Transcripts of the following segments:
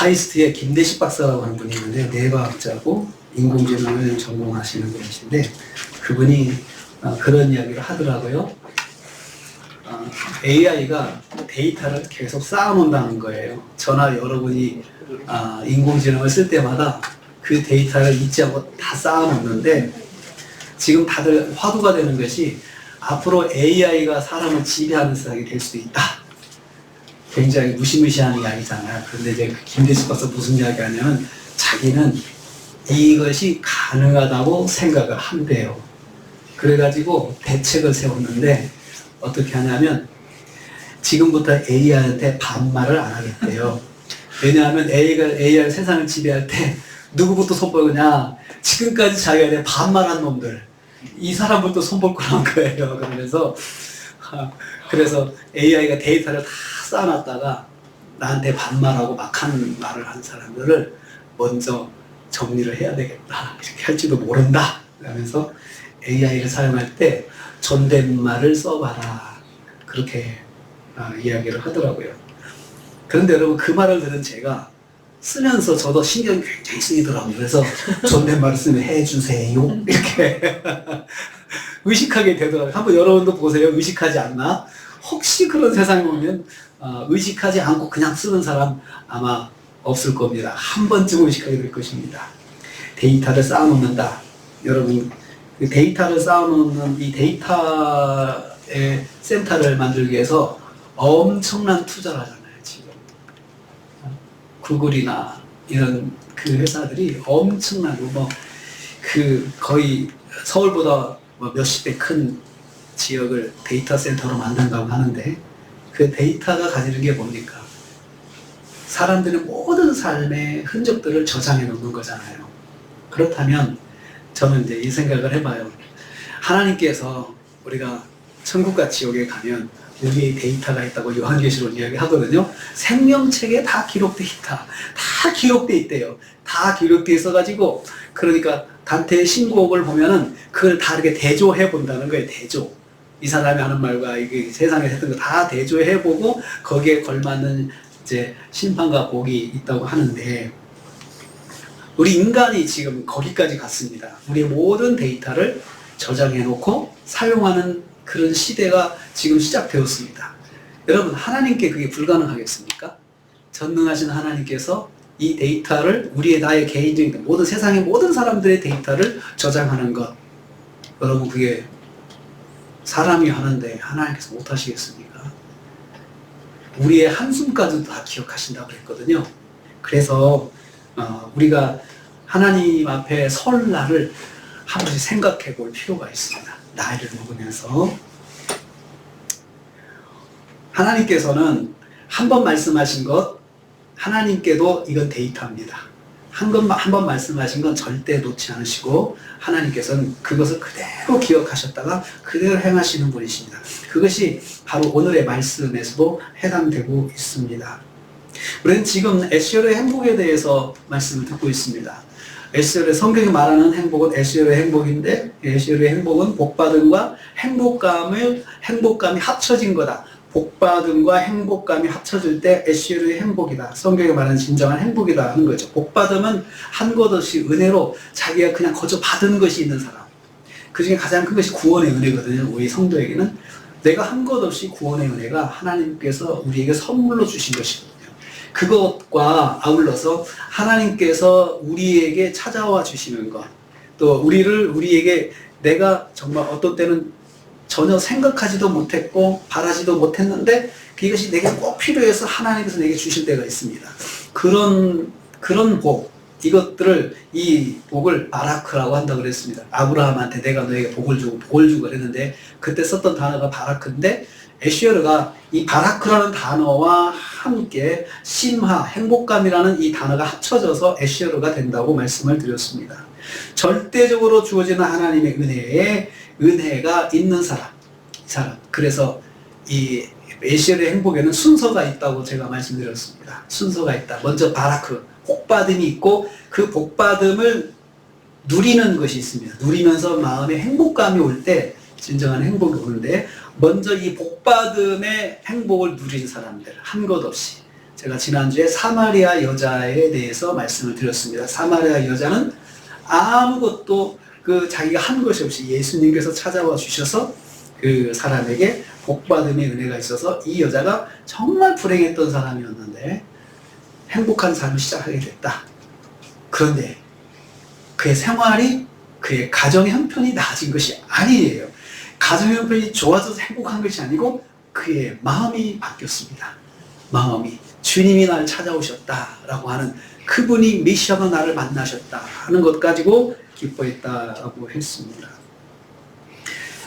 카이스트의 김대식 박사라고 하는 분이 있는데 뇌과학자고 인공지능을 전공하시는 분이신데 그분이 그런 이야기를 하더라고요. AI가 데이터를 계속 쌓아놓는다는 거예요. 저나 여러분이 인공지능을 쓸 때마다 그 데이터를 잊지 않고 다 쌓아놓는데 지금 다들 화두가 되는 것이 앞으로 AI가 사람을 지배하는 세상이 될 수도 있다. 굉장히 무시무시한 이야기잖아요. 그런데 이제 김대식 박사 무슨 이야기 하냐면 자기는 이것이 가능하다고 생각을 한대요. 그래가지고 대책을 세웠는데 어떻게 하냐면 지금부터 AI한테 반말을 안 하겠대요. 왜냐하면 AI가 세상을 지배할 때 누구부터 손보느냐, 지금까지 자기한테 반말한 놈들, 이 사람부터 손볼 거란 거예요. 그래서 AI가 데이터를 다 쌓아놨다가 나한테 반말하고 막한 말을 한 사람들을 먼저 정리를 해야 되겠다, 이렇게 할지도 모른다 그러면서 AI를 사용할 때 존댓말을 써봐라, 그렇게 이야기를 하더라고요. 그런데 여러분, 그 말을 들은 제가 쓰면서 저도 신경이 굉장히 쓰이더라고요. 그래서 존댓말을 쓰면 해주세요 이렇게 의식하게 되더라고요. 한번 여러분도 보세요. 의식하지 않나? 혹시 그런 세상에 오면 의식하지 않고 그냥 쓰는 사람 아마 없을 겁니다. 한 번쯤 의식하게 될 것입니다. 데이터를 쌓아놓는다. 여러분, 그 데이터를 쌓아놓는 이 데이터의 센터를 만들기 위해서 엄청난 투자를 하잖아요. 지금 구글이나 이런 그 회사들이 엄청나고 거의 서울보다 몇십 배 큰 지역을 데이터 센터로 만든다고 하는데 그 데이터가 가지는 게 뭡니까? 사람들의 모든 삶의 흔적들을 저장해 놓는 거잖아요. 그렇다면 저는 이제 이 생각을 해봐요. 하나님께서 우리가 천국과 지옥에 가면 우리의 데이터가 있다고 요한계시록 이야기하거든요. 생명책에 다 기록돼 있다. 다 기록돼 있대요. 다 기록돼 있어가지고, 그러니까 단테의 신곡을 보면은 그걸 다 이렇게 대조해 본다는 거예요. 대조. 이 사람이 하는 말과 이게 세상에서 했던 거 다 대조해 보고 거기에 걸맞는 이제 심판과 복이 있다고 하는데, 우리 인간이 지금 거기까지 갔습니다. 우리의 모든 데이터를 저장해 놓고 사용하는 그런 시대가 지금 시작되었습니다. 여러분, 하나님께 그게 불가능하겠습니까? 전능하신 하나님께서 이 데이터를 나의 개인적인 모든 세상의 모든 사람들의 데이터를 저장하는 것, 여러분, 그게 사람이 하는데 하나님께서 못 하시겠습니까? 우리의 한숨까지도 다 기억하신다고 그랬거든요. 그래서 우리가 하나님 앞에 설 날을 한 번씩 생각해 볼 필요가 있습니다. 나이를 먹으면서 하나님께서는 한 번 말씀하신 것, 하나님께도 이건 데이터입니다. 한 번 말씀하신 건 절대 놓지 않으시고 하나님께서는 그것을 그대로 기억하셨다가 그대로 행하시는 분이십니다. 그것이 바로 오늘의 말씀에서도 해당되고 있습니다. 우리는 지금 에스겔의 행복에 대해서 말씀을 듣고 있습니다. 에스겔의 성경이 말하는 행복은 에스겔의 행복인데, 에스겔의 행복은 복받음과 행복감이 합쳐진 거다. 복받음과 행복감이 합쳐질 때 에스겔의 행복이다. 성경이 말하는 진정한 행복이다 하는 거죠. 복받음은 한 것 없이 은혜로 자기가 그냥 거저 받은 것이 있는 사람. 그 중에 가장 큰 것이 구원의 은혜거든요. 우리 성도에게는 내가 한 것 없이 구원의 은혜가 하나님께서 우리에게 선물로 주신 것이거든요. 그것과 아울러서 하나님께서 우리에게 찾아와 주시는 것, 또 우리에게 내가 정말 어떤 때는 전혀 생각하지도 못했고 바라지도 못했는데 그것이 내게 꼭 필요해서 하나님께서 내게 주실 때가 있습니다. 그런 복, 이것들을, 이 복을 바라크라고 한다고 그랬습니다. 아브라함한테 내가 너에게 복을 주고 그랬는데 그때 썼던 단어가 바라크인데, 에스겔가 이 바라크라는 단어와 함께 심화, 행복감이라는 이 단어가 합쳐져서 에스겔가 된다고 말씀을 드렸습니다. 절대적으로 주어지는 하나님의 은혜가 있는 사람, 이 사람. 그래서 이 에스겔의 행복에는 순서가 있다고 제가 말씀드렸습니다. 순서가 있다. 먼저 바라크, 복받음이 있고 그 복받음을 누리는 것이 있습니다. 누리면서 마음에 행복감이 올 때 진정한 행복이 오는데, 먼저 이 복받음의 행복을 누린 사람들, 한 것 없이 제가 지난주에 사마리아 여자에 대해서 말씀을 드렸습니다. 사마리아 여자는 아무것도 자기가 한 것이 없이 예수님께서 찾아와 주셔서 그 사람에게 복받음의 은혜가 있어서 이 여자가 정말 불행했던 사람이었는데 행복한 삶을 시작하게 됐다. 그런데 그의 생활이, 그의 가정 형편이 나아진 것이 아니에요. 가정 형편이 좋아져서 행복한 것이 아니고 그의 마음이 바뀌었습니다. 마음이 주님이 나를 찾아오셨다라고 하는, 그분이 메시아가 나를 만나셨다 하는 것 가지고 기뻐했다라고 했습니다.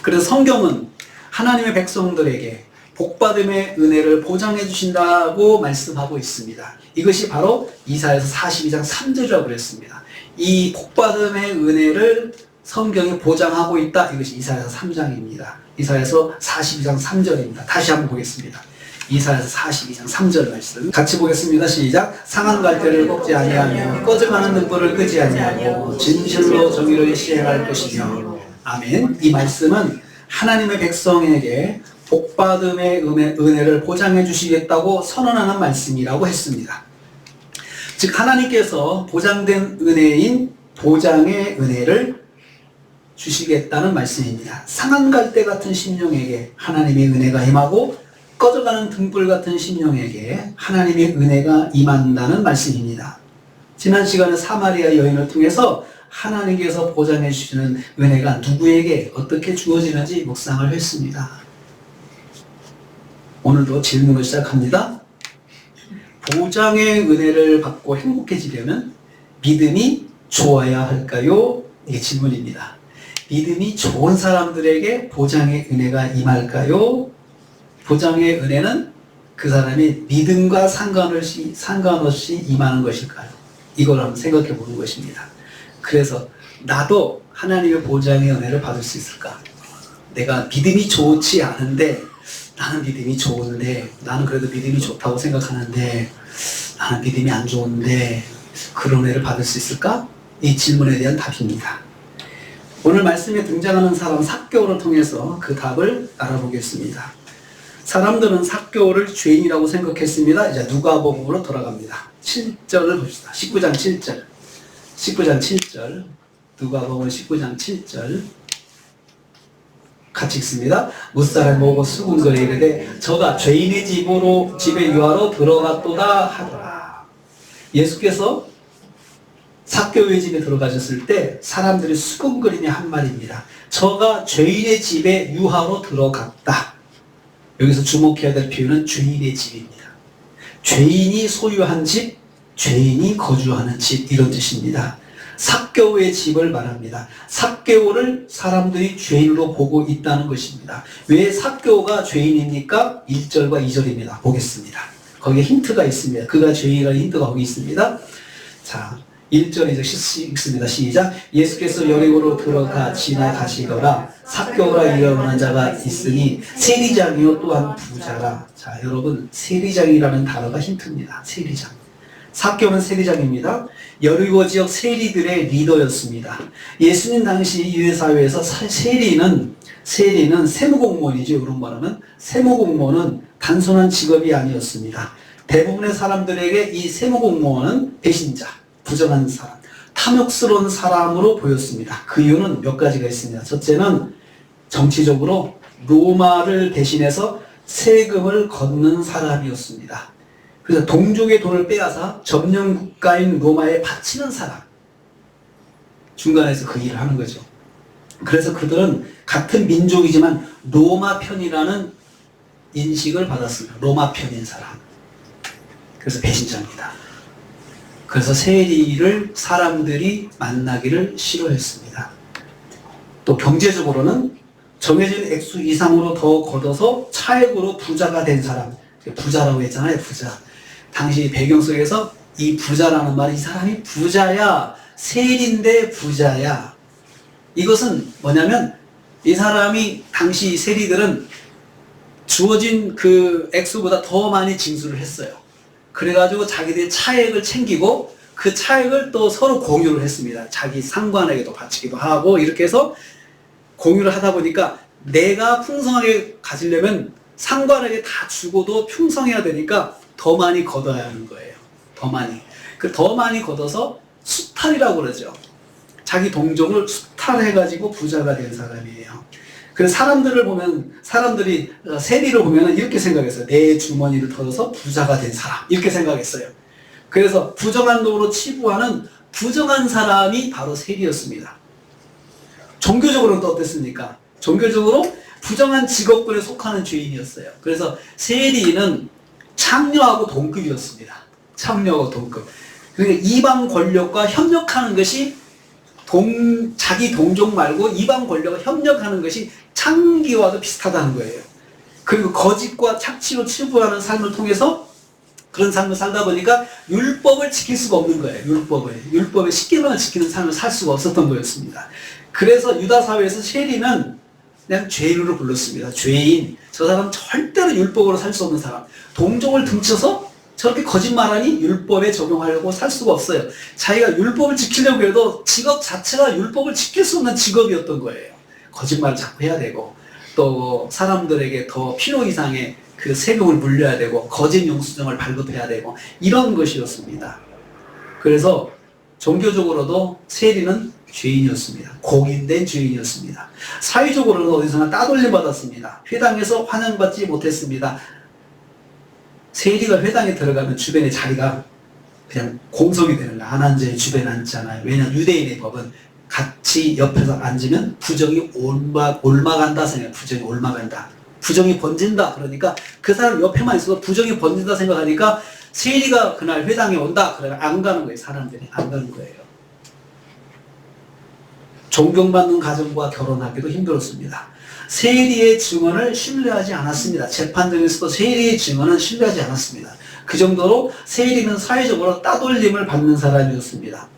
그래서 성경은 하나님의 백성들에게 복받음의 은혜를 보장해 주신다고 말씀하고 있습니다. 이것이 바로 이사야서 42장 3절이라고 그랬습니다. 이 복받음의 은혜를 성경이 보장하고 있다. 이것이 이사야서 3장입니다. 이사야서 42장 3절입니다. 다시 한번 보겠습니다. 이사야서 42장 3절 말씀 같이 보겠습니다. 시작. 상한 갈대를 꺾지 아니하며 꺼져가는 등불을 끄지 아니하고 진실로 정의를 시행할 것이며. 아멘. 이 말씀은 하나님의 백성에게 복받음의 은혜를 보장해 주시겠다고 선언하는 말씀이라고 했습니다. 즉 하나님께서 보장된 은혜인 보장의 은혜를 주시겠다는 말씀입니다. 상한 갈대 같은 심령에게 하나님의 은혜가 임하고 꺼져가는 등불 같은 심령에게 하나님의 은혜가 임한다는 말씀입니다. 지난 시간에 사마리아 여인을 통해서 하나님께서 보장해 주시는 은혜가 누구에게 어떻게 주어지는지 묵상을 했습니다. 오늘도 질문을 시작합니다. 보장의 은혜를 받고 행복해지려면 믿음이 좋아야 할까요? 이게 질문입니다. 믿음이 좋은 사람들에게 보장의 은혜가 임할까요? 보장의 은혜는 그 사람이 믿음과 상관없이 임하는 것일까요? 이걸 한번 생각해 보는 것입니다. 그래서 나도 하나님의 보장의 은혜를 받을 수 있을까? 내가 믿음이 좋지 않은데, 나는 믿음이 좋은데, 나는 그래도 믿음이 좋다고 생각하는데, 나는 믿음이 안 좋은데 그런 은혜를 받을 수 있을까? 이 질문에 대한 답입니다. 오늘 말씀에 등장하는 사람 삭개오를 통해서 그 답을 알아보겠습니다. 사람들은 삭개오를 죄인이라고 생각했습니다. 이제 누가복음으로 돌아갑니다. 7절을 봅시다. 19장 7절. 19장 7절. 누가복음 19장 7절. 같이 읽습니다. 무살을 보고 수군거리 이르되 저가 죄인의 집에 유하러 들어갔도다 하더라. 예수께서 삭개오의 집에 들어가셨을 때 사람들이 수군거리며 한 말입니다. 저가 죄인의 집에 유하러 들어갔다. 여기서 주목해야 될 표현은 죄인의 집입니다. 죄인이 소유한 집, 죄인이 거주하는 집, 이런 뜻입니다. 삭개오의 집을 말합니다. 삭개오를 사람들이 죄인으로 보고 있다는 것입니다. 왜 삭개오가 죄인입니까? 1절과 2절입니다. 보겠습니다. 거기에 힌트가 있습니다. 그가 죄인이라는 힌트가 거기 있습니다. 자, 1절에 읽습니다. 시작. 예수께서 여리고로 들어가 지나가시더라. 삭개오라 이름하는 자가 있으니 세리장이요 또한 부자라. 자, 여러분, 세리장이라는 단어가 힌트입니다. 세리장. 삭개오는 세리장입니다. 여리고 지역 세리들의 리더였습니다. 예수님 당시 유대사회에서 세리는 세무공무원이죠. 그런 말하면 세무공무원은 단순한 직업이 아니었습니다. 대부분의 사람들에게 이 세무공무원은 배신자, 부정한 사람, 탐욕스러운 사람으로 보였습니다. 그 이유는 몇 가지가 있습니다. 첫째는 정치적으로 로마를 대신해서 세금을 걷는 사람이었습니다. 그래서 동족의 돈을 빼앗아 점령 국가인 로마에 바치는 사람, 중간에서 그 일을 하는 거죠. 그래서 그들은 같은 민족이지만 로마 편이라는 인식을 받았습니다. 로마 편인 사람. 그래서 배신자입니다. 그래서 세리를 사람들이 만나기를 싫어했습니다. 또 경제적으로는 정해진 액수 이상으로 더 걷어서 차액으로 부자가 된 사람, 부자라고 했잖아요. 부자. 당시 배경 속에서 이 부자라는 말이, 이 사람이 부자야, 세리인데 부자야. 이것은 뭐냐면 이 사람이, 당시 세리들은 주어진 그 액수보다 더 많이 징수를 했어요. 그래가지고 자기들이 차액을 챙기고 그 차액을 또 서로 공유를 했습니다. 자기 상관에게도 바치기도 하고, 이렇게 해서 공유를 하다 보니까 내가 풍성하게 가지려면 상관에게 다 주고도 풍성해야 되니까 더 많이 걷어야 하는 거예요. 더 많이. 더 많이 걷어서 수탈이라고 그러죠. 자기 동족을 수탈해가지고 부자가 된 사람이에요. 그래서 사람들을 보면, 사람들이 세리를 보면 이렇게 생각했어요. 내 주머니를 털어서 부자가 된 사람. 이렇게 생각했어요. 그래서 부정한 돈으로 치부하는 부정한 사람이 바로 세리였습니다. 종교적으로는 또 어땠습니까? 종교적으로 부정한 직업군에 속하는 죄인이었어요. 그래서 세리는 창녀하고 동급이었습니다. 창녀하고 동급. 그러니까 이방 권력과 협력하는 것이 자기 동족 말고 이방 권력과 협력하는 것이 창기와도 비슷하다는 거예요. 그리고 거짓과 착취로 치부하는 삶을 통해서 그런 삶을 살다 보니까 율법을 지킬 수가 없는 거예요. 율법의 10계명을 지키는 삶을 살 수가 없었던 거였습니다. 그래서 유다 사회에서 세리는 그냥 죄인으로 불렀습니다. 죄인. 저 사람 절대로 율법으로 살 수 없는 사람. 동족을 등쳐서 저렇게 거짓말하니 율법에 적용하려고 살 수가 없어요. 자기가 율법을 지키려고 해도 직업 자체가 율법을 지킬 수 없는 직업이었던 거예요. 거짓말을 자꾸 해야 되고, 또 사람들에게 더 필요 이상의 그 세금을 물려야 되고, 거짓 영수증을 발급해야 되고, 이런 것이었습니다. 그래서 종교적으로도 세리는 죄인이었습니다. 공인된 죄인이었습니다. 사회적으로는 어디서나 따돌림 받았습니다. 회당에서 환영받지 못했습니다. 세리가 회당에 들어가면 주변에 자리가 그냥 공석이 되는 거예요. 안 앉아요. 주변에 앉잖아요. 왜냐하면 유대인의 법은 같이 옆에서 앉으면 부정이 옮아간다 생각해요. 부정이 옮아간다. 부정이 번진다. 그러니까 그 사람 옆에만 있어도 부정이 번진다 생각하니까 세리가 그날 회당에 온다. 그러면 안 가는 거예요. 사람들이 안 가는 거예요. 존경받는 가정과 결혼하기도 힘들었습니다. 세리의 증언을 신뢰하지 않았습니다. 재판정에서도 세리의 증언은 신뢰하지 않았습니다. 그 정도로 세리는 사회적으로 따돌림을 받는 사람이었습니다.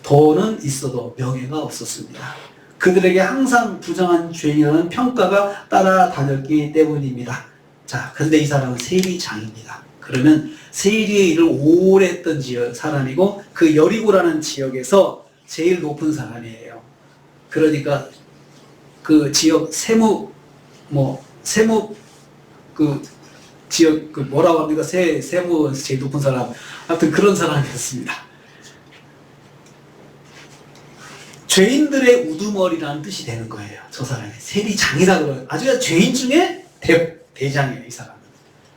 돈은 있어도 명예가 없었습니다. 그들에게 항상 부정한 죄인이라는 평가가 따라다녔기 때문입니다. 자, 그런데 이 사람은 세리장입니다. 그러면 세리의 일을 오래 했던 사람이고 그 여리고라는 지역에서 제일 높은 사람이에요. 그러니까 그 지역 세무 그 지역 그 뭐라고 합니까? 세무 제일 높은 사람. 하여튼 그런 사람이었습니다. 죄인들의 우두머리라는 뜻이 되는 거예요. 저 사람이 세리장이라 그래요. 아주 죄인 중에 대장이에요. 이 사람은.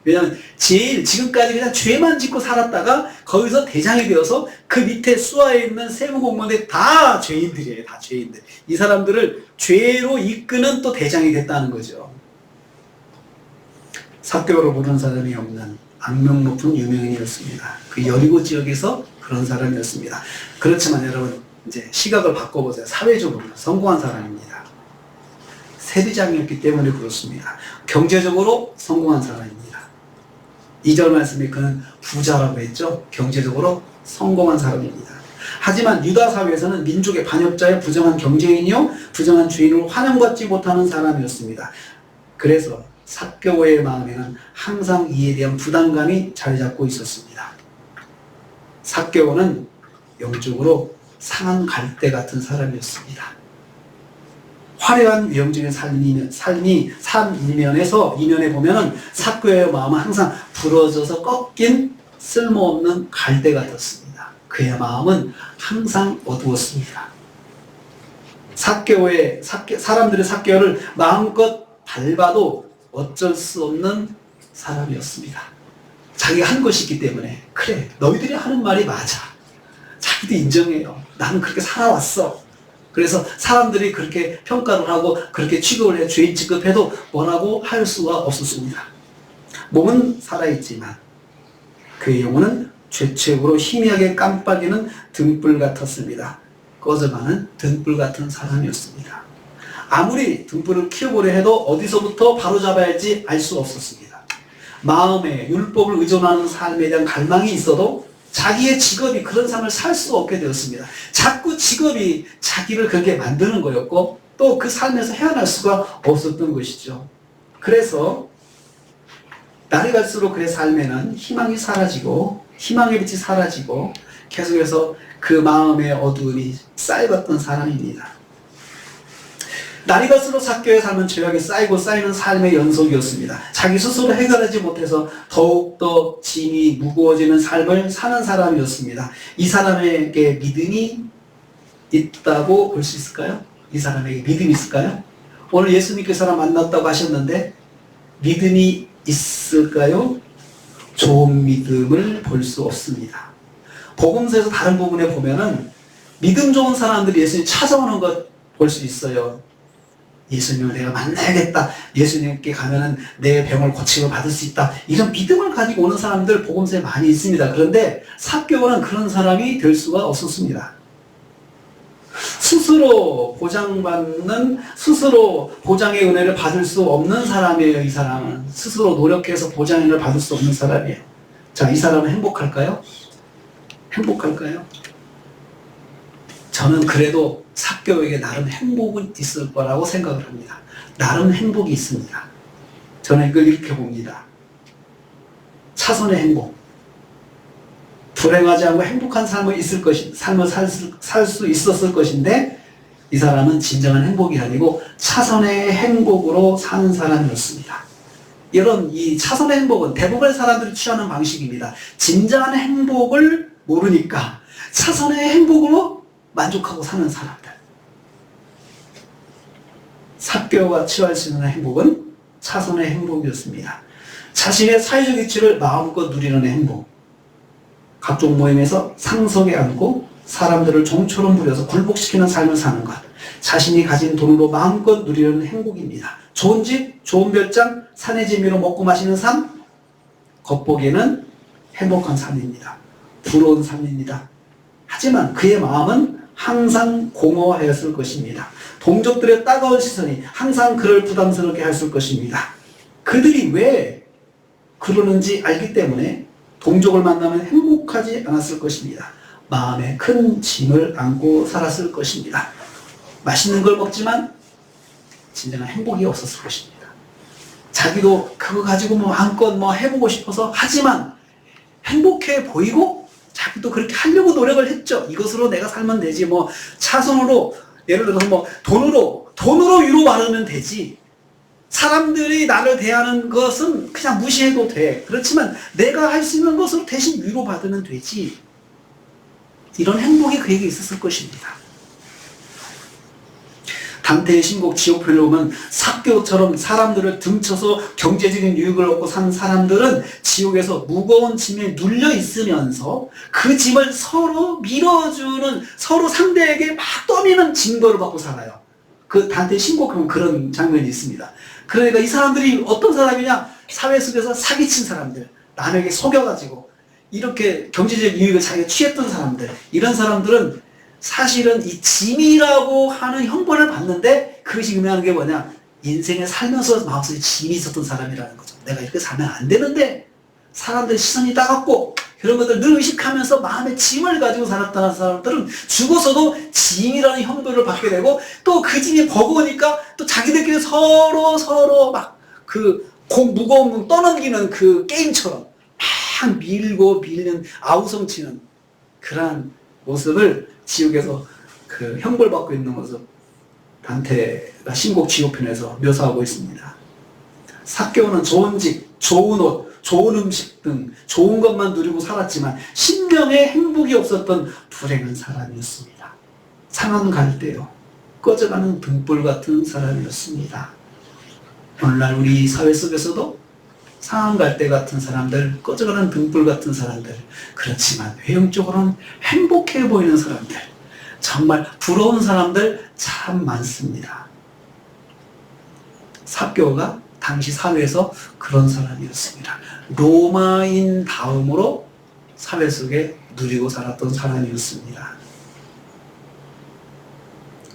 왜냐하면 지금까지 그냥 죄만 짓고 살았다가 거기서 대장이 되어서 그 밑에 수하에 있는 세무공무원들이 다 죄인들이에요. 다 죄인들. 이 사람들을 죄로 이끄는 또 대장이 됐다는 거죠. 삭개오로 부르는 사람이 없는 악명 높은 유명인이었습니다. 그 여리고 지역에서 그런 사람이었습니다. 그렇지만 여러분 이제 시각을 바꿔보세요. 사회적으로 성공한 사람입니다. 세리장이었기 때문에 그렇습니다. 경제적으로 성공한 사람입니다. 2절 말씀에 그는 부자라고 했죠. 경제적으로 성공한 사람입니다. 하지만 유다 사회에서는 민족의 반역자의 부정한 경제인이요 부정한 주인으로 환영받지 못하는 사람이었습니다. 그래서 삭개오의 마음에는 항상 이에 대한 부담감이 자리 잡고 있었습니다. 삭개오는 영적으로 상한 갈대 같은 사람이었습니다. 화려한 외형적인 삶 이면에 보면은 삭개오의 마음은 항상 부러져서 꺾인 쓸모없는 갈대 같았습니다. 그의 마음은 항상 어두웠습니다. 사람들의 삭개오를 마음껏 밟아도 어쩔 수 없는 사람이었습니다. 자기가 한 것이 있기 때문에 그래 너희들이 하는 말이 맞아. 자기도 인정해요. 나는 그렇게 살아왔어. 그래서 사람들이 그렇게 평가를 하고 그렇게 취급을 해 죄인 취급해도 뭐라고 할 수가 없었습니다. 몸은 살아있지만 그의 영혼은 죄책으로 희미하게 깜빡이는 등불 같았습니다. 꺼져가는 등불 같은 사람이었습니다. 아무리 등불을 키워보려 해도 어디서부터 바로잡아야 할지 알 수 없었습니다. 마음에 율법을 의존하는 삶에 대한 갈망이 있어도 자기의 직업이 그런 삶을 살 수 없게 되었습니다. 자꾸 직업이 자기를 그렇게 만드는 거였고 또 그 삶에서 헤어날 수가 없었던 것이죠. 그래서 날이 갈수록 그의 삶에는 희망이 사라지고 희망의 빛이 사라지고 계속해서 그 마음의 어두움이 쌓여갔던 사람입니다. 날이 갈수록 삭개오의 삶은 죄악이 쌓이고 쌓이는 삶의 연속이었습니다. 자기 스스로 해결하지 못해서 더욱더 짐이 무거워지는 삶을 사는 사람이었습니다. 이 사람에게 믿음이 있다고 볼 수 있을까요? 이 사람에게 믿음이 있을까요? 오늘 예수님께서 사람 만났다고 하셨는데 믿음이 있을까요? 좋은 믿음을 볼 수 없습니다. 복음서에서 다른 부분에 보면은 믿음 좋은 사람들이 예수님 찾아오는 것 볼 수 있어요. 예수님을 내가 만나야겠다. 예수님께 가면은 내 병을 고침을 받을 수 있다. 이런 믿음을 가지고 오는 사람들 복음서에 많이 있습니다. 그런데 삭개오는 그런 사람이 될 수가 없었습니다. 스스로 보장받는, 스스로 보장의 은혜를 받을 수 없는 사람이에요. 이 사람은 스스로 노력해서 보장의 은혜를 받을 수 없는 사람이에요. 자, 이 사람은 행복할까요? 행복할까요? 저는 그래도 삭개오에게 나름 행복은 있을 거라고 생각을 합니다. 나름 행복이 있습니다. 저는 이걸 이렇게 봅니다. 차선의 행복. 불행하지 않고 행복한 삶을 살 수 있었을 것인데 이 사람은 진정한 행복이 아니고 차선의 행복으로 사는 사람이었습니다. 이런 이 차선의 행복은 대부분의 사람들이 취하는 방식입니다. 진정한 행복을 모르니까 차선의 행복으로 만족하고 사는 사람들. 삭개오가 취할 수 있는 행복은 차선의 행복이었습니다. 자신의 사회적 위치를 마음껏 누리는 행복. 각종 모임에서 상석에 앉고 사람들을 종처럼 부려서 굴복시키는 삶을 사는 것. 자신이 가진 돈으로 마음껏 누리는 행복입니다. 좋은 집, 좋은 별장, 산의 재미로 먹고 마시는 삶. 겉보기에는 행복한 삶입니다. 부러운 삶입니다. 하지만 그의 마음은 항상 공허하였을 것입니다. 동족들의 따가운 시선이 항상 그를 부담스럽게 했을 것입니다. 그들이 왜 그러는지 알기 때문에 동족을 만나면 행복하지 않았을 것입니다. 마음에 큰 짐을 안고 살았을 것입니다. 맛있는 걸 먹지만 진정한 행복이 없었을 것입니다. 자기도 그거 가지고 마음껏 해보고 싶어서 하지만 행복해 보이고 자기도 그렇게 하려고 노력을 했죠. 이것으로 내가 살면 되지. 차선으로 예를 들어서 돈으로 위로받으면 되지. 사람들이 나를 대하는 것은 그냥 무시해도 돼. 그렇지만 내가 할 수 있는 것으로 대신 위로받으면 되지. 이런 행복이 그에게 있었을 것입니다. 단테의 신곡 지옥편을 보면 삭개오처럼 사람들을 등쳐서 경제적인 유익을 얻고 산 사람들은 지옥에서 무거운 짐에 눌려 있으면서 그 짐을 서로 밀어주는, 서로 상대에게 막 떠미는 징벌을 받고 살아요. 그 단테의 신곡 보면 그런 장면이 있습니다. 그러니까 이 사람들이 어떤 사람이냐? 사회 속에서 사기친 사람들, 남에게 속여가지고 이렇게 경제적 유익을 자기가 취했던 사람들, 이런 사람들은 사실은 이 짐이라고 하는 형벌을 받는데 그것이 의미하는 게 뭐냐? 인생을 살면서 마음속에 짐이 있었던 사람이라는 거죠. 내가 이렇게 살면 안 되는데 사람들 시선이 따갑고 그런 것들 늘 의식하면서 마음에 짐을 가지고 살았다는 사람들은 죽어서도 짐이라는 형벌을 받게 되고 또 그 짐이 버거우니까 또 자기들끼리 서로 막 무거운 문 떠넘기는 그 게임처럼 막 밀고 밀는 아우성치는 그러한 모습을 지옥에서 그 형벌받고 있는 모습 단테가 신곡 지옥편에서 묘사하고 있습니다. 삭개오는 좋은 집, 좋은 옷, 좋은 음식 등 좋은 것만 누리고 살았지만 심령에 행복이 없었던 불행한 사람이었습니다. 상한 갈대요. 꺼져가는 등불 같은 사람이었습니다. 오늘날 우리 사회 속에서도 상한 갈대 같은 사람들, 꺼져가는 등불 같은 사람들, 그렇지만 외형적으로는 행복해 보이는 사람들, 정말 부러운 사람들 참 많습니다. 삭개오가 당시 사회에서 그런 사람이었습니다. 로마인 다음으로 사회 속에 누리고 살았던 사람이었습니다.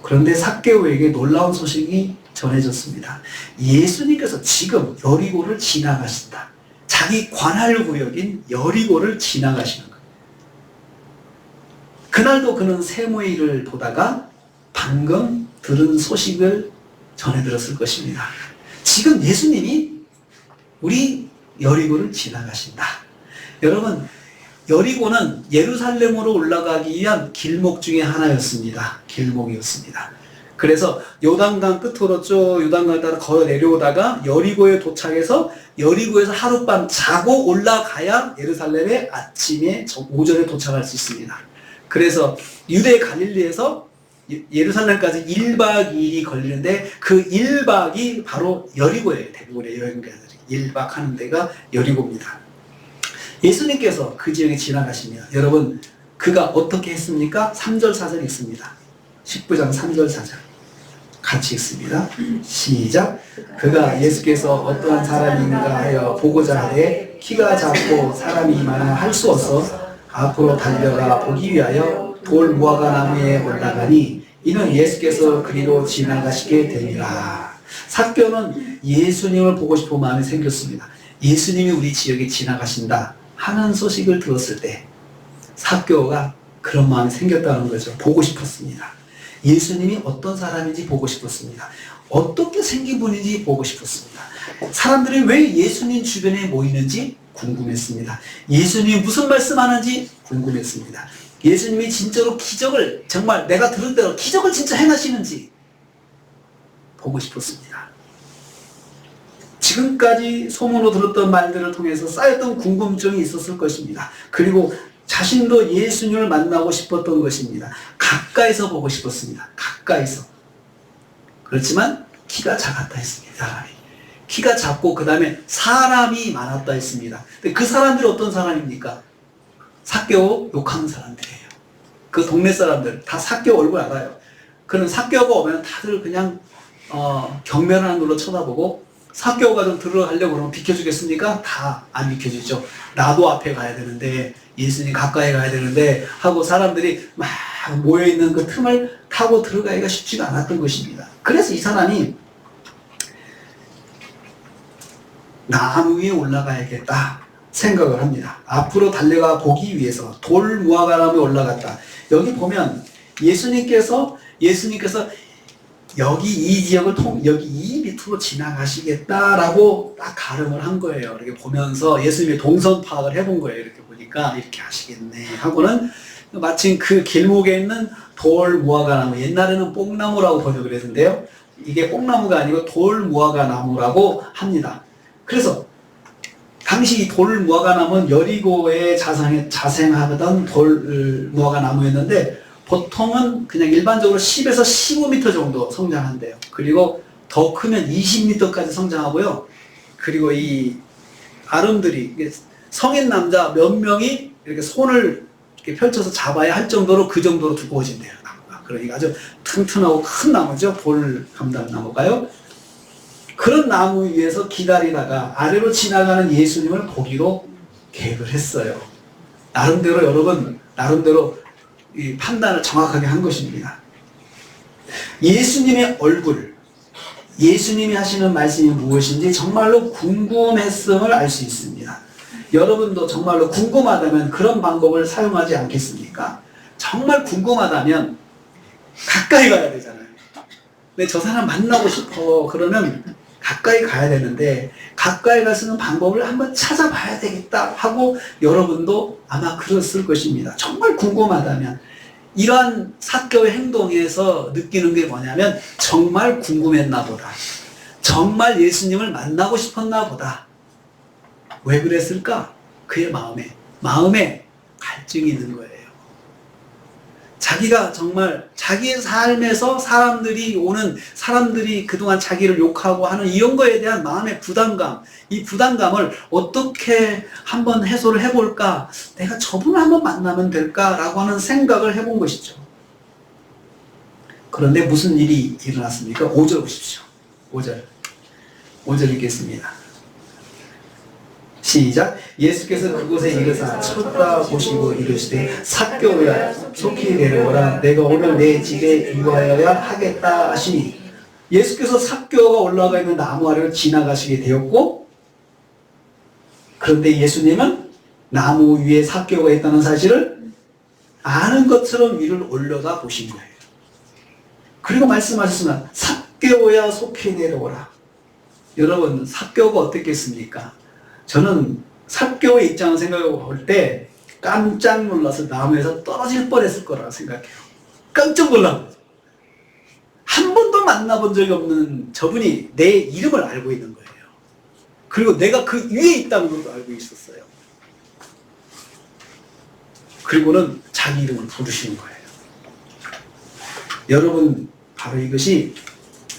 그런데 삭개오에게 놀라운 소식이 전해졌습니다. 예수님께서 지금 여리고를 지나가신다. 자기 관할 구역인 여리고를 지나가시는 거예요. 그날도 그는 세모의 일을 보다가 방금 들은 소식을 전해 들었을 것입니다. 지금 예수님이 우리 여리고를 지나가신다. 여러분, 여리고는 예루살렘으로 올라가기 위한 길목 중에 하나였습니다. 길목이었습니다. 그래서 요단강 끝으로 쭉 요단강을 따라 걸어 내려오다가 여리고에 도착해서 여리고에서 하룻밤 자고 올라가야 예루살렘에 아침에 오전에 도착할 수 있습니다. 그래서 유대 갈릴리에서 예루살렘까지 1박 2일이 걸리는데 그 1박이 바로 여리고예요. 대부분의 여행가들이 1박 하는 데가 여리고입니다. 예수님께서 그 지역에 지나가시면 여러분 그가 어떻게 했습니까? 3절 4절 있습니다. 19장 3절 4절 같이 읽습니다. 시작. 그가 예수께서 어떠한 사람인가 하여 보고자 하되 키가 작고 사람이 많아 할 수 없어 앞으로 달려가 보기 위하여 돌 무화과 나무에 올라가니 이는 예수께서 그리로 지나가시게 되니라. 삭개오는 예수님을 보고 싶은 마음이 생겼습니다. 예수님이 우리 지역에 지나가신다 하는 소식을 들었을 때 삭개오가 그런 마음이 생겼다는 거죠. 보고 싶었습니다. 예수님이 어떤 사람인지 보고 싶었습니다. 어떻게 생긴 분인지 보고 싶었습니다. 사람들이 왜 예수님 주변에 모이는지 궁금했습니다. 예수님이 무슨 말씀하는지 궁금했습니다. 예수님이 진짜로 기적을 정말 내가 들은 대로 기적을 진짜 행하시는지 보고 싶었습니다. 지금까지 소문으로 들었던 말들을 통해서 쌓였던 궁금증이 있었을 것입니다. 그리고 자신도 예수님을 만나고 싶었던 것입니다. 가까이서 보고 싶었습니다. 가까이서. 그렇지만 키가 작았다 했습니다. 사람이. 키가 작고 그 다음에 사람이 많았다 했습니다. 근데 그 사람들이 어떤 사람입니까? 삭개오 욕하는 사람들이에요. 그 동네 사람들 다 삭개오 얼굴 알아요. 그런 삭개오가 오면 다들 그냥 경멸하는 걸로 쳐다보고 삭개오가 좀 들어가려고 그러면 비켜주겠습니까? 다 안 비켜주죠. 나도 앞에 가야 되는데 예수님 가까이 가야 되는데 하고 사람들이 막 모여있는 그 틈을 타고 들어가기가 쉽지가 않았던 것입니다. 그래서 이 사람이 나무 위에 올라가야겠다 생각을 합니다. 앞으로 달려가 보기 위해서 돌 무화과 나무에 올라갔다. 여기 보면 예수님께서 여기 이 지역을 여기 이 밑으로 지나가시겠다라고 딱 가름을 한 거예요. 이렇게 보면서 예수님의 동선 파악을 해본 거예요. 이렇게 보니까 이렇게 하시겠네 하고는 마침 그 길목에 있는 돌 무화과 나무, 옛날에는 뽕나무라고 번역을 했는데요. 이게 뽕나무가 아니고 돌 무화과 나무라고 합니다. 그래서 당시 이 돌 무화과 나무는 여리고에 자생하던 돌 무화과 나무였는데 보통은 그냥 일반적으로 10에서 15m 정도 성장한대요. 그리고 더 크면 20m까지 성장하고요. 그리고 이 아름들이 성인 남자 몇 명이 이렇게 손을 이렇게 펼쳐서 잡아야 할 정도로 그 정도로 두꺼워진대요. 나무가. 그러니까 아주 튼튼하고 큰 나무죠. 돌 감당 나무가요. 그런 나무 위에서 기다리다가 아래로 지나가는 예수님을 보기로 계획을 했어요. 나름대로 여러분, 나름대로 이 판단을 정확하게 한 것입니다. 예수님의 얼굴, 예수님이 하시는 말씀이 무엇인지 정말로 궁금했음을 알 수 있습니다. 여러분도 정말로 궁금하다면 그런 방법을 사용하지 않겠습니까? 정말 궁금하다면 가까이 가야 되잖아요. 근데 저 사람 만나고 싶어 그러면 가까이 가야 되는데 가까이 갈 수 있는 방법을 한번 찾아봐야 되겠다 하고 여러분도 아마 그랬을 것입니다. 정말 궁금하다면 이러한 삭개오의 행동에서 느끼는 게 뭐냐면 정말 궁금했나 보다. 정말 예수님을 만나고 싶었나 보다. 왜 그랬을까? 그의 마음에 갈증이 있는 거예요. 자기가 정말 자기의 삶에서 사람들이 그동안 자기를 욕하고 하는 이런 거에 대한 마음의 부담감, 이 부담감을 어떻게 한번 해소를 해볼까? 내가 저분을 한번 만나면 될까라고 하는 생각을 해본 것이죠. 그런데 무슨 일이 일어났습니까? 5절 보십시오. 5절 읽겠습니다. 시작. 예수께서 그곳에 이르사 쳐다보시고 이르시되 삭개오야 속히 내려오라. 내가 오늘 내 집에 유하여야 하겠다 하시니 예수께서 삭개오가 올라가 있는 나무 아래를 지나가시게 되었고 그런데 예수님은 나무 위에 삭개오가 있다는 사실을 아는 것처럼 위를 올려다 보신 거예요. 그리고 말씀하셨으나 삭개오야 속히 내려오라. 여러분 삭개오가 어떻겠습니까? 저는 삭개오의 입장을 생각해 볼 때 깜짝 놀라서 나무에서 떨어질 뻔했을 거라고 생각해요. 깜짝 놀란 거죠. 한 번도 만나본 적이 없는 저분이 내 이름을 알고 있는 거예요. 그리고 내가 그 위에 있다는 것도 알고 있었어요. 그리고는 자기 이름을 부르시는 거예요. 여러분, 바로 이것이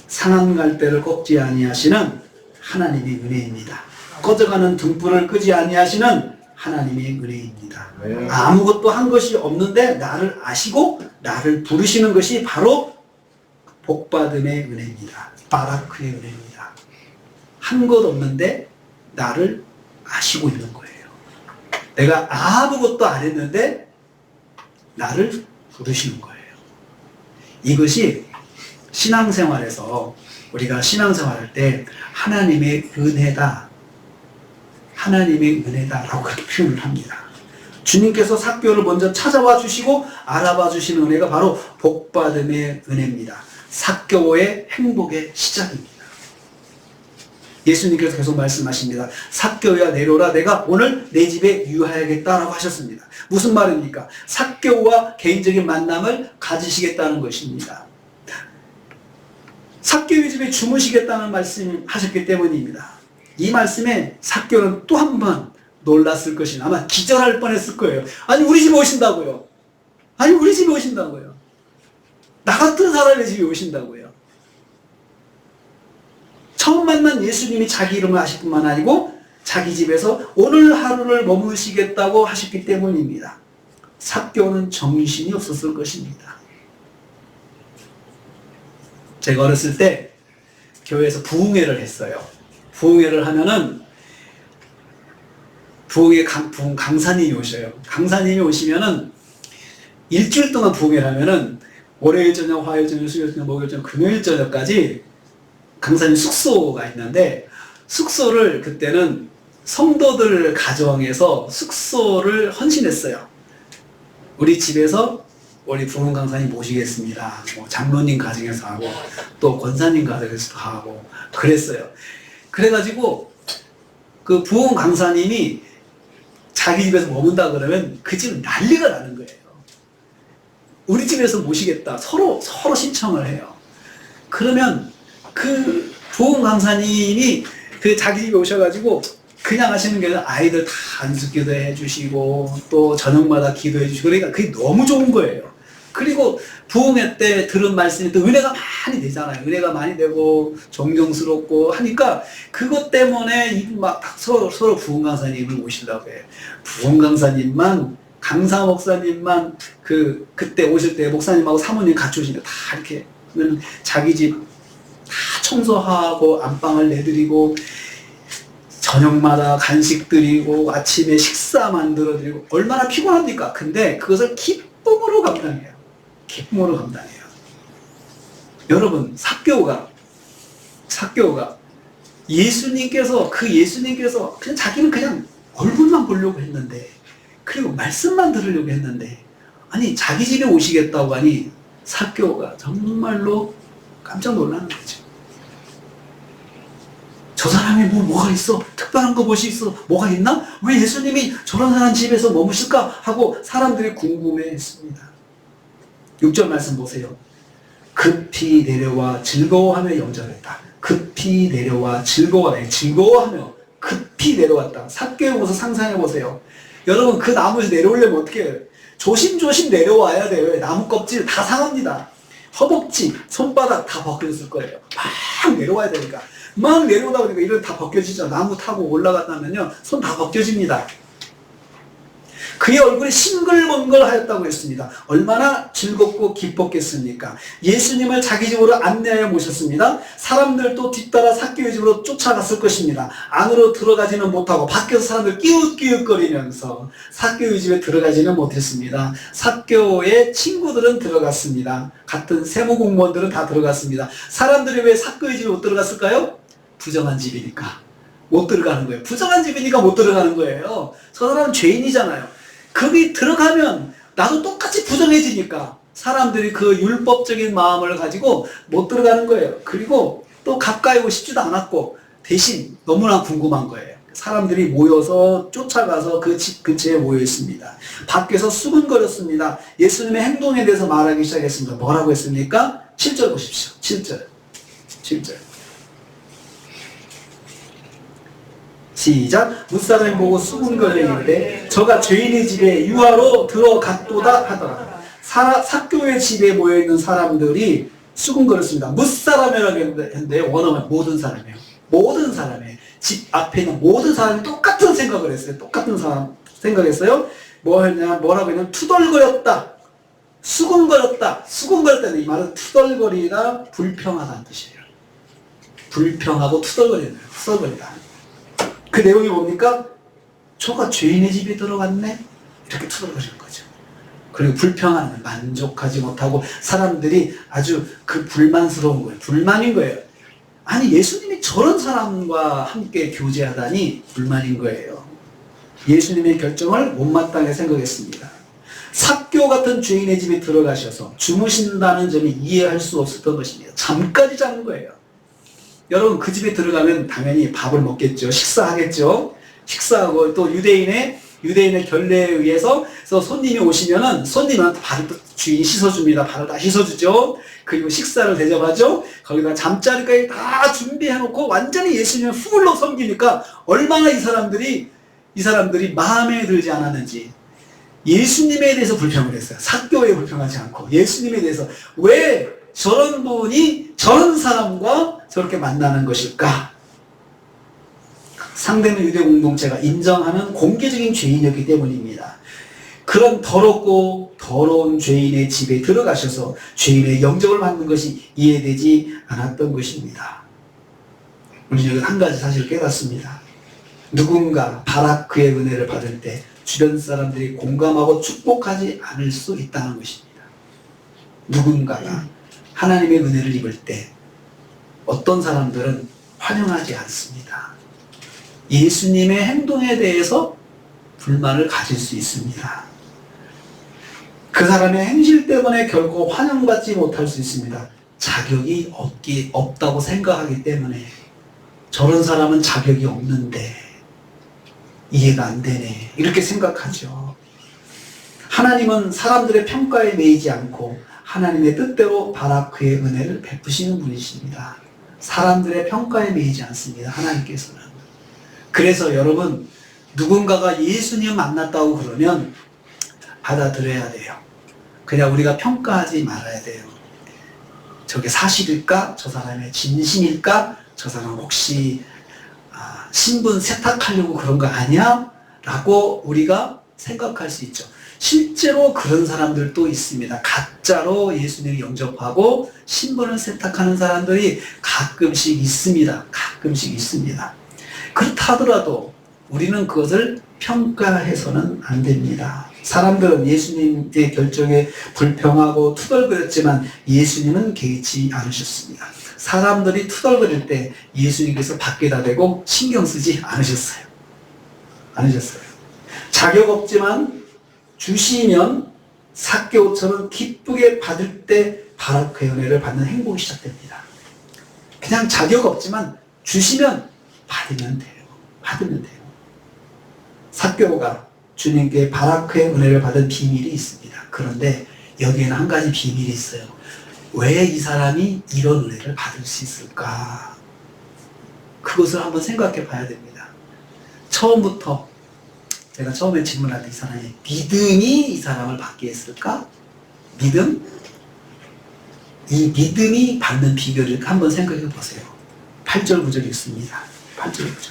상한 갈대를 꺾지 아니하시는 하나님의 은혜입니다. 꺼져가는 등불을 끄지 아니하시는 하나님의 은혜입니다. 아무것도 한 것이 없는데 나를 아시고 나를 부르시는 것이 바로 복받음의 은혜입니다. 바라크의 은혜입니다. 한 것 없는데 나를 아시고 있는 거예요. 내가 아무것도 안 했는데 나를 부르시는 거예요. 이것이 신앙생활에서 우리가 신앙생활할 때 하나님의 은혜다, 하나님의 은혜다라고 그렇게 표현을 합니다. 주님께서 삭개오를 먼저 찾아와 주시고 알아봐 주시는 은혜가 바로 복받음의 은혜입니다. 삭개오의 행복의 시작입니다. 예수님께서 계속 말씀하십니다. 삭개오야 내려오라, 내가 오늘 내 집에 유하야겠다라고 하셨습니다. 무슨 말입니까? 삭개오와 개인적인 만남을 가지시겠다는 것입니다. 삭개오의 집에 주무시겠다는 말씀하셨기 때문입니다. 이 말씀에 삭개오는 또 한 번 놀랐을 것이, 아마 기절할 뻔했을 거예요. 아니 우리 집에 오신다고요? 아니 우리 집에 오신다고요? 나 같은 사람의 집에 오신다고요? 처음 만난 예수님이 자기 이름을 아실 뿐만 아니고 자기 집에서 오늘 하루를 머무시겠다고 하셨기 때문입니다. 삭개오는 정신이 없었을 것입니다. 제가 어렸을 때 교회에서 부흥회를 했어요. 부흥회를 하면은 부흥회 부흥 강사님이 오셔요. 강사님이 오시면은 일주일 동안 부흥회를 하면은 월요일 저녁, 화요일 저녁, 수요일 저녁, 목요일 저녁, 금요일 저녁까지 강사님 숙소가 있는데, 숙소를 그때는 성도들 가정에서 숙소를 헌신했어요. 우리 집에서 우리 부흥 강사님 모시겠습니다. 뭐 장로님 가정에서 하고 또 권사님 가정에서도 하고 그랬어요. 그래가지고 그 부흥 강사님이 자기 집에서 머문다 그러면 그 집은 난리가 나는 거예요. 우리 집에서 모시겠다. 서로 신청을 해요. 그러면 그 부흥 강사님이 그 자기 집에 오셔가지고 그냥 하시는 게 아니라 아이들 다 안수기도 해주시고 또 저녁마다 기도해 주시고, 그러니까 그게 너무 좋은 거예요. 그리고 부흥회 때 들은 말씀이 또 은혜가 많이 되잖아요. 은혜가 많이 되고 존경스럽고 하니까 그것 때문에 막 서로 부흥 강사님을 모시려고 해요. 부흥 강사님만, 강사 목사님만 그때 오실 때 목사님하고 사모님 같이 오시니까 다 이렇게 자기 집 다 청소하고 안방을 내드리고 저녁마다 간식 드리고 아침에 식사 만들어 드리고 얼마나 피곤합니까? 근데 그것을 기쁨으로 감당해요. 기쁨으로 감당해요. 여러분, 삭개오가 예수님께서 그냥 자기는 그냥 얼굴만 보려고 했는데, 그리고 말씀만 들으려고 했는데, 아니 자기 집에 오시겠다고 하니 삭개오가 정말로 깜짝 놀라는 거죠. 저 사람이 뭐가 있어? 특별한 거 무엇이 있어? 뭐가 있나? 왜 예수님이 저런 사람 집에서 머무실까? 하고 사람들이 궁금해했습니다. 6절 말씀 보세요. 급히 내려와 즐거워하며 영접했다. 급히 내려와 즐거워하며 급히 내려왔다. 삭개오 모습 상상해 보세요. 여러분, 그 나무에서 내려오려면 어떻게 해요? 조심조심 내려와야 돼요. 나무 껍질 다 상합니다. 허벅지, 손바닥 다 벗겨졌을 거예요. 막 내려와야 되니까. 막 내려오다 보니까 이런 다 벗겨지죠. 나무 타고 올라갔다면요, 손 다 벗겨집니다. 그의 얼굴이 싱글벙글 하였다고 했습니다. 얼마나 즐겁고 기뻤겠습니까? 예수님을 자기 집으로 안내하여 모셨습니다. 사람들도 뒤따라 삭개오의 집으로 쫓아갔을 것입니다. 안으로 들어가지는 못하고 밖에서 사람들 끼웃끼웃거리면서 삭개오의 집에 들어가지는 못했습니다. 삭개오의 친구들은 들어갔습니다. 같은 세무공무원들은 다 들어갔습니다. 사람들이 왜 삭개오의 집에 못 들어갔을까요? 부정한 집이니까 못 들어가는 거예요. 부정한 집이니까 못 들어가는 거예요. 저 사람은 죄인이잖아요. 거기 들어가면 나도 똑같이 부정해지니까 사람들이 그 율법적인 마음을 가지고 못 들어가는 거예요. 그리고 또 가까이 오고 싶지도 않았고 대신 너무나 궁금한 거예요. 사람들이 모여서 쫓아가서 그 집 근처에 모여 있습니다. 밖에서 수근거렸습니다. 예수님의 행동에 대해서 말하기 시작했습니다. 뭐라고 했습니까? 7절 보십시오. 7절. 7절. 시작. 무사람이 보고 수군거려 이르되 저가 죄인의 집에 유하로 들어갔도다 하더라. 삭교의 집에 모여있는 사람들이 수군거렸습니다. 무사람이라고 했는데 원어는 모든 사람이에요. 모든 사람이에요. 집 앞에 있는 모든 사람이 똑같은 생각을 했어요. 똑같은 사람 생각했어요. 뭐라고 했냐면 투덜거렸다. 수군거렸다. 수군거렸다는 이 말은 투덜거리다, 불평하다는 뜻이에요. 불평하고 투덜거리다. 그 내용이 뭡니까? 저가 죄인의 집에 들어갔네? 이렇게 투덜거리는 거죠. 그리고 불평하는, 만족하지 못하고 사람들이 아주 그 불만스러운 거예요. 불만인 거예요. 아니 예수님이 저런 사람과 함께 교제하다니 불만인 거예요. 예수님의 결정을 못마땅하게 생각했습니다. 삭교 같은 죄인의 집에 들어가셔서 주무신다는 점이 이해할 수 없었던 것입니다. 잠까지 자는 거예요. 여러분 그 집에 들어가면 당연히 밥을 먹겠죠. 식사하겠죠. 식사하고 또 유대인의 결례에 의해서 손님이 오시면은 손님한테 발을 또 주인이 씻어줍니다. 발을 다 씻어주죠. 그리고 식사를 대접하죠. 거기다 잠자리까지 다 준비해놓고 완전히 예수님을 풀로 섬기니까 얼마나 이 사람들이 마음에 들지 않았는지 예수님에 대해서 불평을 했어요. 삭교에 불평하지 않고 예수님에 대해서 왜 저런 분이 저런 사람과 저렇게 만나는 것일까? 상대는 유대 공동체가 인정하는 공개적인 죄인이었기 때문입니다. 그런 더럽고 더러운 죄인의 집에 들어가셔서 죄인의 영접을 받는 것이 이해되지 않았던 것입니다. 우리는 여기 한 가지 사실을 깨닫습니다. 누군가 바라크의 은혜를 받을 때 주변 사람들이 공감하고 축복하지 않을 수 있다는 것입니다. 누군가가 하나님의 은혜를 입을 때 어떤 사람들은 환영하지 않습니다. 예수님의 행동에 대해서 불만을 가질 수 있습니다. 그 사람의 행실 때문에 결코 환영받지 못할 수 있습니다. 자격이 없다고 생각하기 때문에 저런 사람은 자격이 없는데 이해가 안 되네 이렇게 생각하죠. 하나님은 사람들의 평가에 매이지 않고 하나님의 뜻대로 바라크의 은혜를 베푸시는 분이십니다. 사람들의 평가에 매이지 않습니다. 하나님께서는. 그래서 여러분 누군가가 예수님 만났다고 그러면 받아들여야 돼요. 그냥 우리가 평가하지 말아야 돼요. 저게 사실일까? 저 사람의 진심일까? 저 사람 혹시 신분 세탁하려고 그런 거 아니야? 라고 우리가 생각할 수 있죠. 실제로 그런 사람들도 있습니다. 가짜로 예수님을 영접하고 신분을 세탁하는 사람들이 가끔씩 있습니다. 가끔씩 있습니다. 그렇다 하더라도 우리는 그것을 평가해서는 안 됩니다. 사람들은 예수님의 결정에 불평하고 투덜거렸지만 예수님은 개의치 않으셨습니다. 사람들이 투덜거릴 때 예수님께서 밖에다 대고 신경 쓰지 않으셨어요. 자격 없지만 주시면 삭개오처럼 기쁘게 받을 때 바라크의 은혜를 받는 행복이 시작됩니다. 그냥 자격 없지만 주시면 받으면 돼요. 삭개오가 주님께 바라크의 은혜를 받은 비밀이 있습니다. 그런데 여기에는 한 가지 비밀이 있어요. 왜 이 사람이 이런 은혜를 받을 수 있을까? 그것을 한번 생각해 봐야 됩니다. 처음부터 제가 처음에 질문할 때 이 사람이 믿음이 이 사람을 받게 했을까? 믿음? 이 믿음이 받는 비결을 한번 생각해 보세요. 8절 9절이 있습니다. 8절 9절.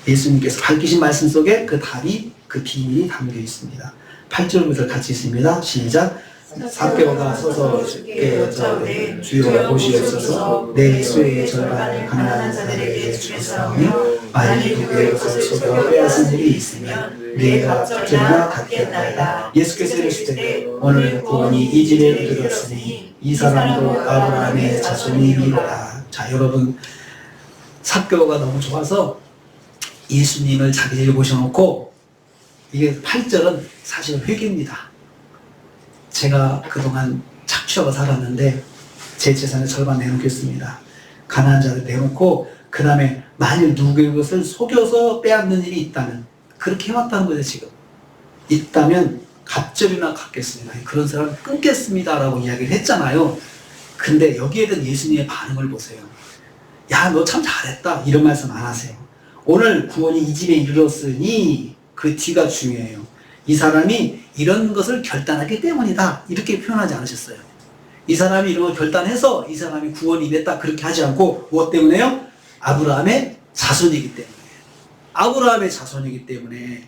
예수님께서 밝히신 말씀 속에 그 답이, 그 비밀이 담겨 있습니다. 8절 9절 같이 있습니다. 시작. 삭개오가 서서 주께 여짜오되 주여 보시옵소서 내 수의 절반을 가난한 자들에게 주셨사오니 만일 누구의 것을 속여 빼앗은 일이 있으면 내가 적절나 갚겠나이다. 예수께서 이르시되 오늘 구원이 이 집에 이르렀으니 이 사람도 아브라함의 자손이니라. 자, 여러분 삭개오가 너무 좋아서 예수님을 자기 집에 모셔놓고, 이게 8절은 사실 회개입니다. 제가 그동안 착취하고 살았는데 제 재산의 절반 내놓겠습니다. 가난한 자들 내놓고 그 다음에 만일 누구의 것을 속여서 빼앗는 일이 있다면, 그렇게 해왔다는 거죠. 지금 있다면 갑절이나 갚겠습니다. 그런 사람 끊겠습니다 라고 이야기를 했잖아요. 근데 여기에 대한 예수님의 반응을 보세요. 야, 너 참 잘했다. 이런 말씀 안 하세요. 오늘 구원이 이 집에 이르렀으니 그 뒤가 중요해요. 이 사람이 이런 것을 결단하기 때문이다. 이렇게 표현하지 않으셨어요. 이 사람이 이런 걸 결단해서 이 사람이 구원이 됐다. 그렇게 하지 않고 무엇 때문에요? 아브라함의 자손이기 때문에. 아브라함의 자손이기 때문에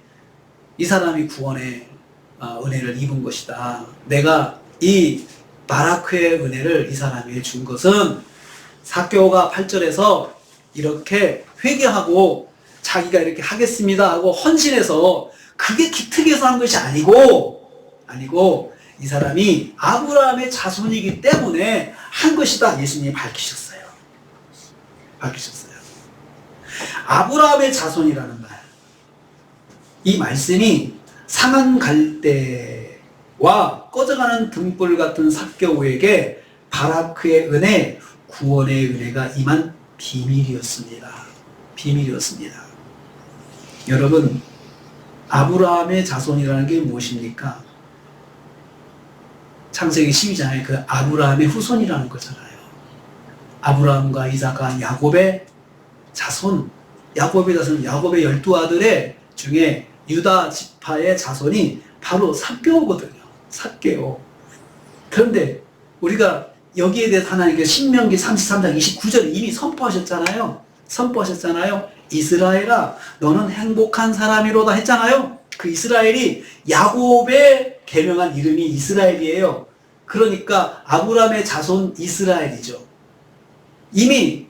이 사람이 구원의 은혜를 입은 것이다. 내가 이 바라크의 은혜를 이 사람에게 준 것은 삭개오가 8절에서 이렇게 회개하고 자기가 이렇게 하겠습니다 하고 헌신해서 그게 기특해서 한 것이 아니고 이 사람이 아브라함의 자손이기 때문에 한 것이다. 예수님이 밝히셨어요. 아브라함의 자손이라는 말, 이 말씀이 상한 갈대와 꺼져가는 등불 같은 삭개오에게 바라크의 은혜, 구원의 은혜가 임한 비밀이었습니다. 여러분, 아브라함의 자손이라는 게 무엇입니까? 창세기 12장에 그 아브라함의 후손이라는 거잖아요. 아브라함과 이삭과 야곱의 자손, 야곱의 12아들의 중에 유다 지파의 자손이 바로 삭개오거든요. 삭개오. 그런데 우리가 여기에 대해서 하나님께서 신명기 33장 29절에 이미 선포하셨잖아요. 이스라엘아, 너는 행복한 사람이로다 했잖아요. 그 이스라엘이 야곱의 계명한 이름이 이스라엘이에요. 그러니까 아브라함의 자손 이스라엘이죠. 이미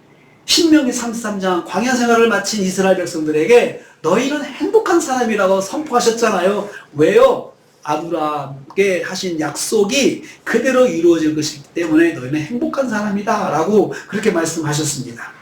신명기 33장 광야 생활을 마친 이스라엘 백성들에게 너희는 행복한 사람이라고 선포하셨잖아요. 왜요? 아브라함께 하신 약속이 그대로 이루어질 것이기 때문에 너희는 행복한 사람이다 라고 그렇게 말씀하셨습니다.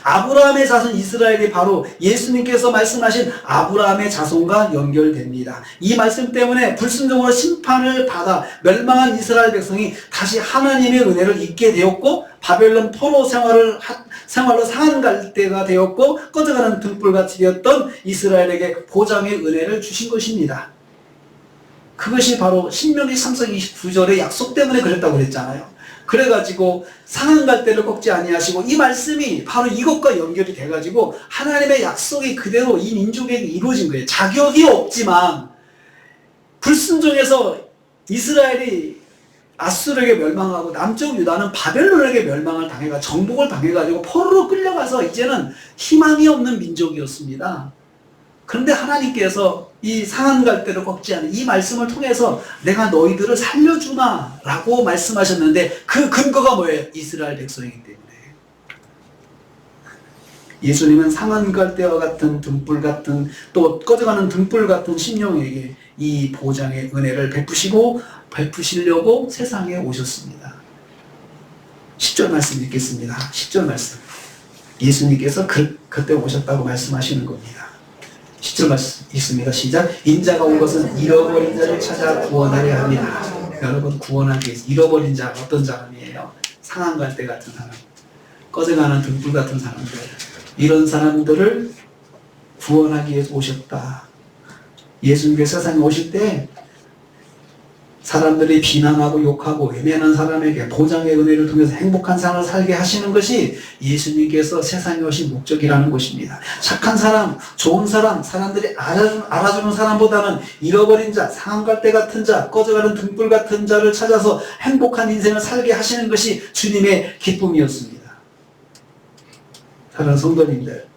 아브라함의 자손 이스라엘이 바로 예수님께서 말씀하신 아브라함의 자손과 연결됩니다. 이 말씀 때문에 불순종으로 심판을 받아 멸망한 이스라엘 백성이 다시 하나님의 은혜를 입게 되었고 바벨론 포로 생활로 상한 갈대가 되었고 꺼져가는 등불같이 되었던 이스라엘에게 보장의 은혜를 주신 것입니다. 그것이 바로 신명기 3장 29절의 약속 때문에 그랬다고 그랬잖아요. 그래가지고 상한 갈대를 꺾지 아니하시고 이 말씀이 바로 이것과 연결이 돼가지고 하나님의 약속이 그대로 이 민족에게 이루어진 거예요. 자격이 없지만 불순종해서 이스라엘이 아수르에게 멸망하고 남쪽 유다는 바벨론에게 멸망을 당해가 정복을 당해가지고 포로로 끌려가서 이제는 희망이 없는 민족이었습니다. 그런데 하나님께서 이 상한 갈대를 꺾지 않은 이 말씀을 통해서 내가 너희들을 살려주마 라고 말씀하셨는데 그 근거가 뭐예요? 이스라엘 백성이기 때문에. 예수님은 상한 갈대와 같은 등불 같은 또 꺼져가는 등불 같은 심령에게 이 보장의 은혜를 베푸시려고 세상에 오셨습니다. 10절 말씀 읽겠습니다. 10절 말씀. 예수님께서 그때 오셨다고 말씀하시는 겁니다. 10절 말씀 있습니다. 시작. 인자가 온 것은 잃어버린 자를 찾아 구원하려 합니다. 여러분, 구원하기 위해서 잃어버린 자 어떤 사람이에요? 상한 갈대 같은 사람, 꺼져가는 등불 같은 사람들, 이런 사람들을 구원하기 위해서 오셨다. 예수님께서 세상에 오실 때 사람들이 비난하고 욕하고 외면한 사람에게 보장의 은혜를 통해서 행복한 삶을 살게 하시는 것이 예수님께서 세상에 오신 목적이라는 것입니다. 착한 사람, 좋은 사람, 사람들이 알아주는 사람보다는 잃어버린 자, 상한 갈대 같은 자, 꺼져가는 등불 같은 자를 찾아서 행복한 인생을 살게 하시는 것이 주님의 기쁨이었습니다. 사랑하는 성도님들,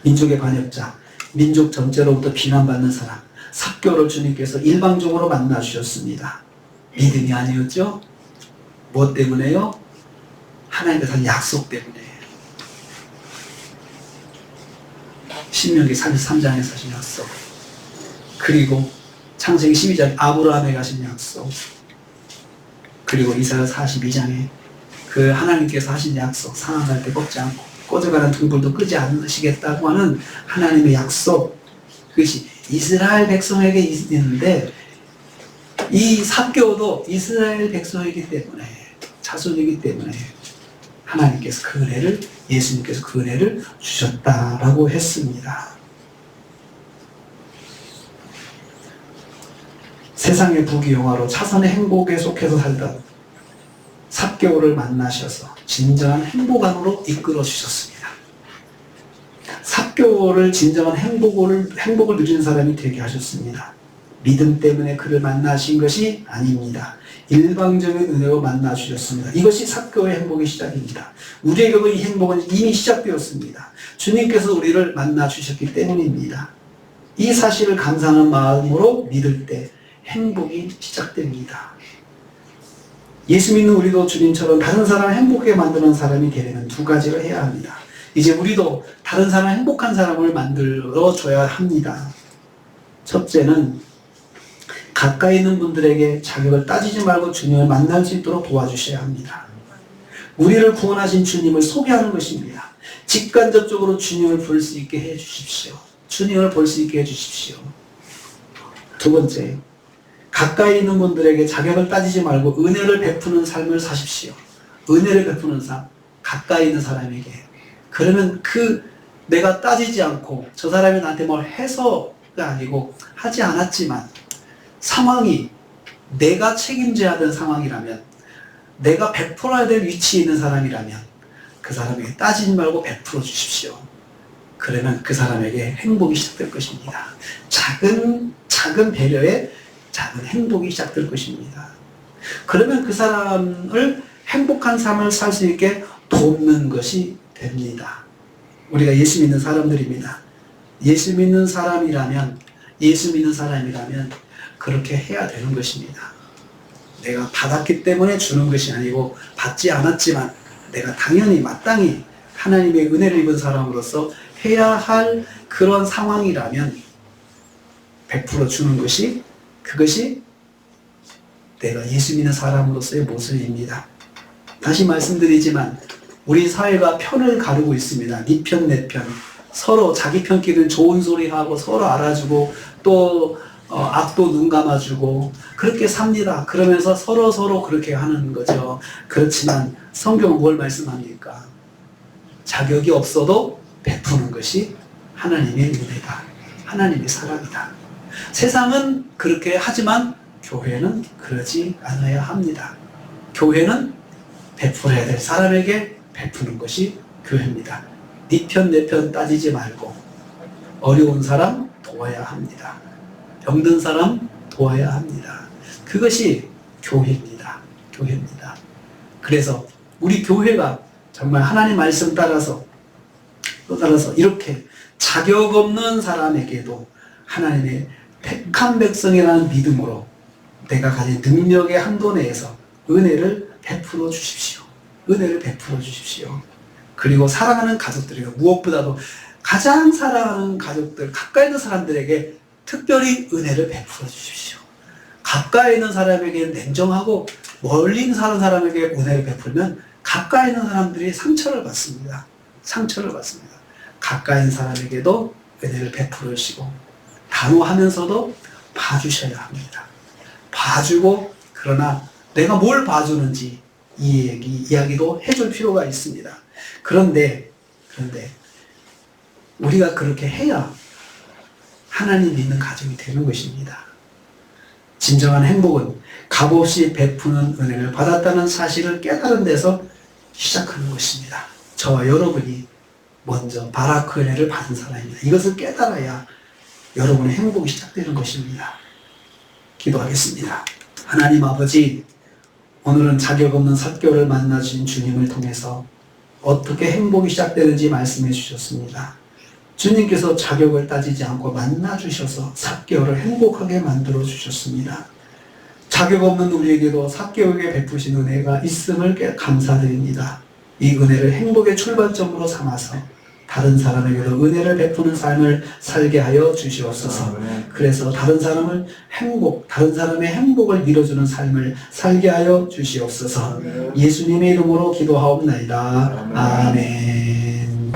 민족의 반역자, 민족 전체로부터 비난받는 사람, 삭개오를 주님께서 일방적으로 만나주셨습니다. 믿음이 아니었죠? 무엇 때문에요? 하나님께서 한 약속 때문에. 신명기 33장에서 하신 약속, 그리고 창세기 12장 아브라함에게 하신 약속, 그리고 이사야 42장에 그 하나님께서 하신 약속, 상한 갈대 꺾지 않고 꺼져가는 등불도 끄지 않으시겠다고 하는 하나님의 약속, 그것이 이스라엘 백성에게 있는데 이 삭개오도 이스라엘 백성이기 때문에, 자손이기 때문에 하나님께서 그 은혜를, 예수님께서 그 은혜를 주셨다라고 했습니다. 세상의 부귀영화로 차선의 행복에 속해서 살던 삭개오를 만나셔서 진정한 행복 안으로 이끌어 주셨습니다. 삭개오를 진정한 행복을 누리는 사람이 되게 하셨습니다. 믿음 때문에 그를 만나신 것이 아닙니다. 일방적인 은혜로 만나 주셨습니다. 이것이 삭개오의 행복의 시작입니다. 우리에게 이 행복은 이미 시작되었습니다. 주님께서 우리를 만나 주셨기 때문입니다. 이 사실을 감사하는 마음으로 믿을 때 행복이 시작됩니다. 예수 믿는 우리도 주님처럼 다른 사람을 행복하게 만드는 사람이 되려면 두 가지를 해야 합니다. 이제 우리도 다른 사람 행복한 사람을 만들어 줘야 합니다. 첫째는 가까이 있는 분들에게 자격을 따지지 말고 주님을 만날 수 있도록 도와주셔야 합니다. 우리를 구원하신 주님을 소개하는 것입니다. 직간접적으로 주님을 볼 수 있게 해 주십시오. 주님을 볼 수 있게 해 주십시오. 두 번째, 가까이 있는 분들에게 자격을 따지지 말고 은혜를 베푸는 삶을 사십시오. 은혜를 베푸는 삶, 가까이 있는 사람에게. 그러면 내가 따지지 않고 저 사람이 나한테 뭘 해서가 아니고 하지 않았지만 상황이 내가 책임져야 되는 상황이라면, 내가 베풀어야 될 위치에 있는 사람이라면 그 사람에게 따지지 말고 베풀어 주십시오. 그러면 그 사람에게 행복이 시작될 것입니다. 작은 배려에 작은 행복이 시작될 것입니다. 그러면 그 사람을 행복한 삶을 살 수 있게 돕는 것이 됩니다. 우리가 예수 믿는 사람들입니다. 예수 믿는 사람이라면 그렇게 해야 되는 것입니다. 내가 받았기 때문에 주는 것이 아니고 받지 않았지만 내가 당연히 마땅히 하나님의 은혜를 입은 사람으로서 해야 할 그런 상황이라면 베풀어 주는 것이, 그것이 내가 예수 믿는 사람으로서의 모습입니다. 다시 말씀드리지만 우리 사회가 편을 가르고 있습니다. 네 편, 내 편. 서로 자기 편끼리는 좋은 소리 하고 서로 알아주고 또 악도 눈 감아주고 그렇게 삽니다. 그러면서 서로 그렇게 하는 거죠. 그렇지만 성경은 뭘 말씀합니까? 자격이 없어도 베푸는 것이 하나님의 은혜다. 하나님의 사랑이다. 세상은 그렇게 하지만 교회는 그러지 않아야 합니다. 교회는 베풀어야 될 사람에게 베푸는 것이 교회입니다. 네 편, 내 편 따지지 말고 어려운 사람 도와야 합니다. 병든 사람 도와야 합니다. 그것이 교회입니다. 교회입니다. 그래서 우리 교회가 정말 하나님 말씀 따라서 이렇게 자격 없는 사람에게도 하나님의 택한 백성이라는 믿음으로 내가 가진 능력의 한도 내에서 은혜를 베풀어 주십시오. 은혜를 베풀어 주십시오. 그리고 사랑하는 가족들에게, 무엇보다도 가장 사랑하는 가족들, 가까이 있는 사람들에게 특별히 은혜를 베풀어 주십시오. 가까이 있는 사람에게 냉정하고 멀리 있는 사람에게 은혜를 베풀면 가까이 있는 사람들이 상처를 받습니다. 상처를 받습니다. 가까이 있는 사람에게도 은혜를 베풀어 주시고 단호하면서도 봐주셔야 합니다. 봐주고, 그러나 내가 뭘 봐주는지 이야기도 해줄 필요가 있습니다. 그런데 우리가 그렇게 해야 하나님 믿는 가정이 되는 것입니다. 진정한 행복은 값없이 베푸는 은혜를 받았다는 사실을 깨달은 데서 시작하는 것입니다. 저와 여러분이 먼저 바라크 은혜를 받은 사람입니다. 이것을 깨달아야 여러분의 행복이 시작되는 것입니다. 기도하겠습니다. 하나님 아버지, 오늘은 자격 없는 삭개오를 만나주신 주님을 통해서 어떻게 행복이 시작되는지 말씀해 주셨습니다. 주님께서 자격을 따지지 않고 만나주셔서 삭개오를 행복하게 만들어 주셨습니다. 자격 없는 우리에게도 삭개오에게 베푸신 은혜가 있음을 감사드립니다. 이 은혜를 행복의 출발점으로 삼아서 다른 사람에게도 은혜를 베푸는 삶을 살게 하여 주시옵소서. 그래서 다른 사람의 행복을 밀어주는 삶을 살게 하여 주시옵소서. 예수님의 이름으로 기도하옵나이다. 아멘.